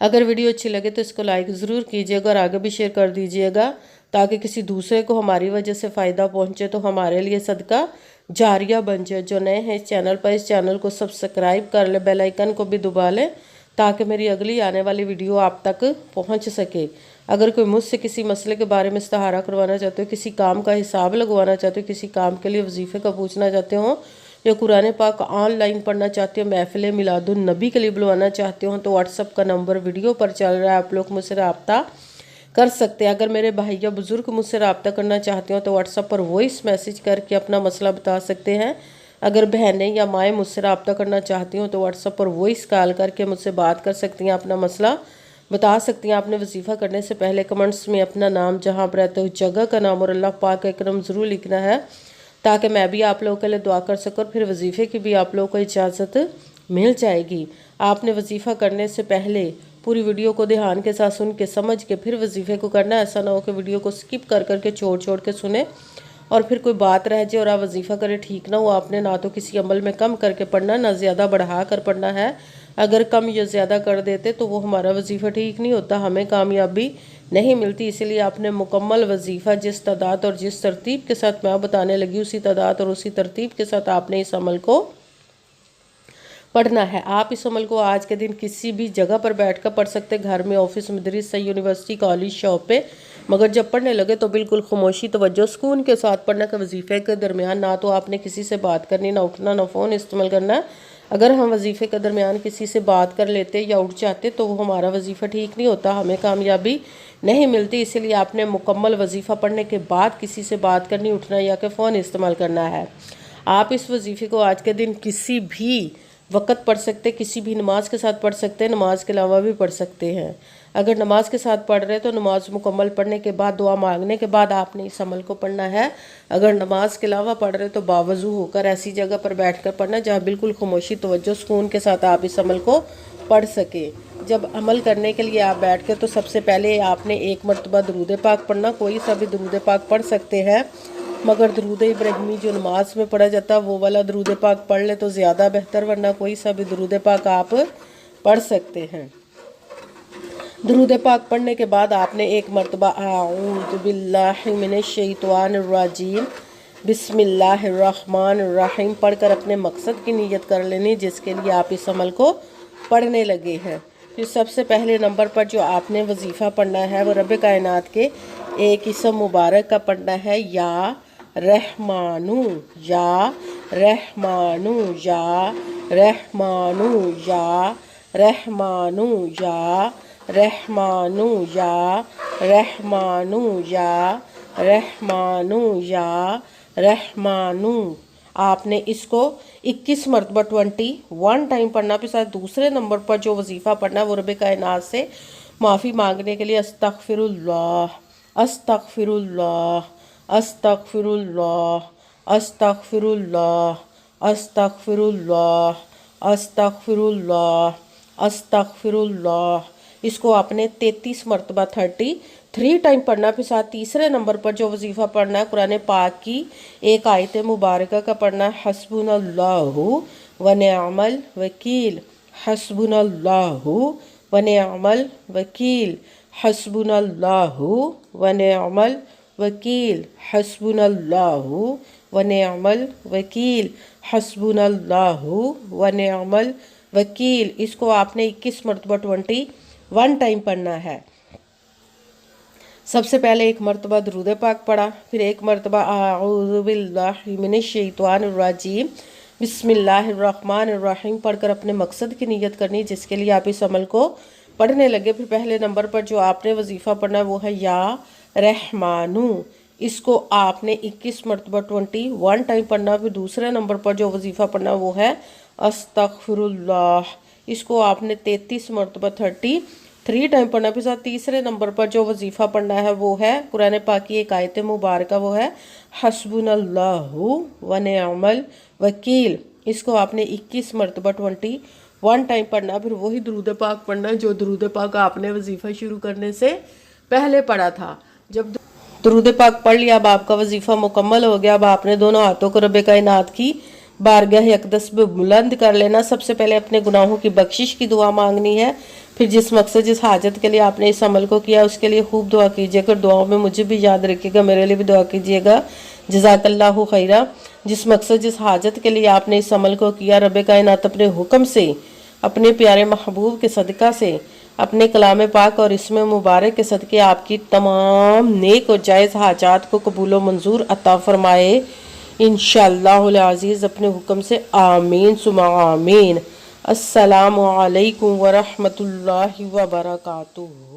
اگر ویڈیو اچھی لگے تو اس کو لائک ضرور کیجیے گا اور آگے بھی شیئر کر دیجیے گا تاکہ کسی دوسرے کو ہماری وجہ سے فائدہ پہنچے تو ہمارے لیے صدقہ جاریہ بن جائے۔ جو نئے ہیں اس چینل پر، اس چینل کو سبسکرائب کر لے، بیل آئیکن کو بھی دبا لے تاکہ میری اگلی آنے والی ویڈیو آپ تک پہنچ سکے۔ اگر کوئی مجھ سے کسی مسئلے کے بارے میں استخارہ کروانا چاہتے ہو، کسی کام کا حساب لگوانا چاہتے ہو، کسی کام کے لیے وظیفے کا پوچھنا چاہتے ہو، یا قرآن پاک آن لائن پڑھنا چاہتے ہو، محفل میلاد النبی کے لیے بلوانا چاہتے ہو، تو واٹس ایپ کا نمبر ویڈیو پر چل رہا ہے، آپ لوگ مجھ سے رابطہ کر سکتے ہیں۔ اگر میرے بھائی یا بزرگ مجھ سے رابطہ کرنا چاہتے ہو تو واٹس ایپ پر وائس میسیج کر کے اپنا مسئلہ بتا سکتے ہیں۔ اگر بہنیں یا مائیں مجھ سے رابطہ کرنا چاہتی ہوں تو واٹس ایپ پر وائس کال کر کے مجھ سے بات کر سکتی ہیں، اپنا مسئلہ بتا سکتی ہیں۔ آپ نے وظیفہ کرنے سے پہلے کمنٹس میں اپنا نام، جہاں پر رہتے ہو جگہ کا نام اور اللہ پاک کا کرم ضرور لکھنا ہے تاکہ میں بھی آپ لوگوں کے لیے دعا کر سکوں، اور پھر وظیفے کی بھی آپ لوگوں کو اجازت مل جائے گی۔ آپ نے وظیفہ کرنے سے پہلے پوری ویڈیو کو دھیان کے ساتھ سن کے سمجھ کے پھر وظیفے کو کرنا۔ ایسا نہ ہو کہ ویڈیو کو سکپ کر کے چھوڑ کے سنیں اور پھر کوئی بات رہ جائے اور آپ وظیفہ کریں ٹھیک نہ ہو۔ آپ نے نہ تو کسی عمل میں کم کر کے پڑھنا، نہ زیادہ بڑھا کر پڑھنا ہے۔ اگر کم یا زیادہ کر دیتے تو وہ ہمارا وظیفہ ٹھیک نہیں ہوتا، ہمیں کامیابی نہیں ملتی۔ اسی لیے آپ نے مکمل وظیفہ جس تعداد اور جس ترتیب کے ساتھ میں بتانے لگی اسی تعداد اور اسی ترتیب کے ساتھ آپ نے اس عمل کو پڑھنا ہے۔ آپ اس عمل کو آج کے دن کسی بھی جگہ پر بیٹھ کر پڑھ سکتے، گھر میں، آفس، مدرسہ، یونیورسٹی، کالج، شاپ پہ، مگر جب پڑھنے لگے تو بالکل خاموشی، توجہ، سکون کے ساتھ پڑھنا کہ وظیفے کے درمیان نہ تو آپ نے کسی سے بات کرنی، نہ اٹھنا، نہ فون استعمال کرنا۔ اگر ہم وظیفے کے درمیان کسی سے بات کر لیتے یا اٹھ جاتے تو وہ ہمارا وظیفہ ٹھیک نہیں ہوتا، ہمیں کامیابی نہیں ملتی۔ اسی لیے آپ نے مکمل وظیفہ پڑھنے کے بعد کسی سے بات کرنی، اٹھنا یا کہ فون استعمال کرنا ہے۔ آپ اس وظیفے کو آج کے دن کسی بھی وقت پڑھ سکتے، کسی بھی نماز کے ساتھ پڑھ سکتے، نماز کے علاوہ بھی پڑھ سکتے ہیں۔ اگر نماز کے ساتھ پڑھ رہے تو نماز مکمل پڑھنے کے بعد، دعا مانگنے کے بعد آپ نے اس عمل کو پڑھنا ہے۔ اگر نماز کے علاوہ پڑھ رہے تو باوضو ہو کر ایسی جگہ پر بیٹھ کر پڑھنا جہاں بالکل خاموشی، توجہ، سکون کے ساتھ آپ اس عمل کو پڑھ سکیں۔ جب عمل کرنے کے لیے آپ بیٹھ کے تو سب سے پہلے آپ نے ایک مرتبہ درود پاک پڑھنا، کوئی سا بھی درود پاک پڑھ سکتے ہیں، مگر درود ابراہیمی جو نماز میں پڑھا جاتا ہے وہ والا درود پاک پڑھ لے تو زیادہ بہتر، ورنہ کوئی سا بھی درود پاک آپ پڑھ سکتے ہیں۔ درود پاک پڑھنے کے بعد آپ نے ایک مرتبہ اعوذ باللہ من الشیطان الرجیم بسم اللہ الرحمن الرحیم پڑھ کر اپنے مقصد کی نیت کر لینی جس کے لیے آپ اس عمل کو پڑھنے لگے ہیں۔ پھر سب سے پہلے نمبر پر جو آپ نے وظیفہ پڑھنا ہے وہ رب کائنات کے ایک اسم مبارک کا پڑھنا ہے، یا رحمانو، یا رحمانو، یا رحمانو، یا رحمانو، یا رحمانو، یا رحمانو، یا رحمانو، یا رحمانو۔ آپ نے اس کو 21 مرتبہ 21 ٹائم پڑھنا۔ پھر ساتھ دوسرے نمبر پر جو وظیفہ پڑھنا ہے وہ رب کائنات سے معافی مانگنے کے لیے استغفر اللہ، استغفر اللہ، استغفر اللہ، استغفر اللہ، استغفر اللہ، استغفر اللہ، استغفر اللہ۔ اس کو آپ نے 33 مرتبہ 33 ٹائم پڑھنا۔ پھر ساتھ تیسرے نمبر پر جو وظیفہ پڑھنا ہے قرآن پاک کی ایک آیت مبارکہ کا پڑھنا ہے، حسبنا اللہ ونعم الوکیل، حسبنا اللہ ونعم الوکیل، حسبنا اللہ ونعم الوکیل، حسبنا اللہ ونعم الوکیل، حسبنا اللہ ونعم الوکیل۔ اس کو آپ نے 21 مرتبہ 21 ٹائم پڑھنا ہے۔ سب سے پہلے ایک مرتبہ درود پاک پڑھا، پھر ایک مرتبہ اعوذ باللہ من الشیطان الرجیم بسم اللہ الرحمن الرحیم پڑھ کر اپنے مقصد کی نیت کرنی جس کے لیے آپ اس عمل کو پڑھنے لگے۔ پھر پہلے نمبر پر جو آپ نے وظیفہ پڑھنا ہے وہ ہے یا رحمانو، اس کو آپ نے 21 مرتبہ 21 ٹائم پڑھنا۔ پھر دوسرے نمبر پر جو وظیفہ پڑھنا وہ ہے استغفر اللہ، اس کو آپ نے 33 مرتبہ 33 ٹائم پڑھنا۔ پھر ساتھ تیسرے نمبر پر جو وظیفہ پڑھنا ہے وہ ہے قرآن پاک کی ایک آیت مبارکہ، وہ ہے حسبنا اللہ ونعم الوکیل، اس کو آپ نے 21 مرتبہ 21 ٹائم پڑھنا۔ پھر وہی درود پاک پڑھنا جو درود پاک آپ نے وظیفہ شروع کرنے سے پہلے پڑھا تھا۔ جب درود پاک پڑھ لیا، اب آپ کا وظیفہ مکمل ہو گیا۔ اب آپ نے دونوں ہاتھوں کو رب کائنات کی بارگاہ اقدس میں بلند کر لینا۔ سب سے پہلے اپنے گناہوں کی بخشش کی دعا مانگنی ہے، پھر جس مقصد جس حاجت کے لیے آپ نے اس عمل کو کیا اس کے لیے خوب دعا کیجیے گا، دعاؤں میں مجھے بھی یاد رکھیے گا، میرے لیے بھی دعا کیجیے گا۔ جزاک اللہ خیرہ۔ جس مقصد جس حاجت کے لیے آپ نے اس عمل کو کیا، رب کائنات اپنے حکم سے، اپنے پیارے محبوب کے صدقہ سے، اپنے کلام پاک اور اسم مبارک کے صدقے آپ کی تمام نیک و جائز حاجات کو قبول و منظور عطا فرمائے انشاءاللہ العزیز اپنے حکم سے، آمین ثم آمین۔ السلام علیکم ورحمۃ اللہ وبرکاتہ۔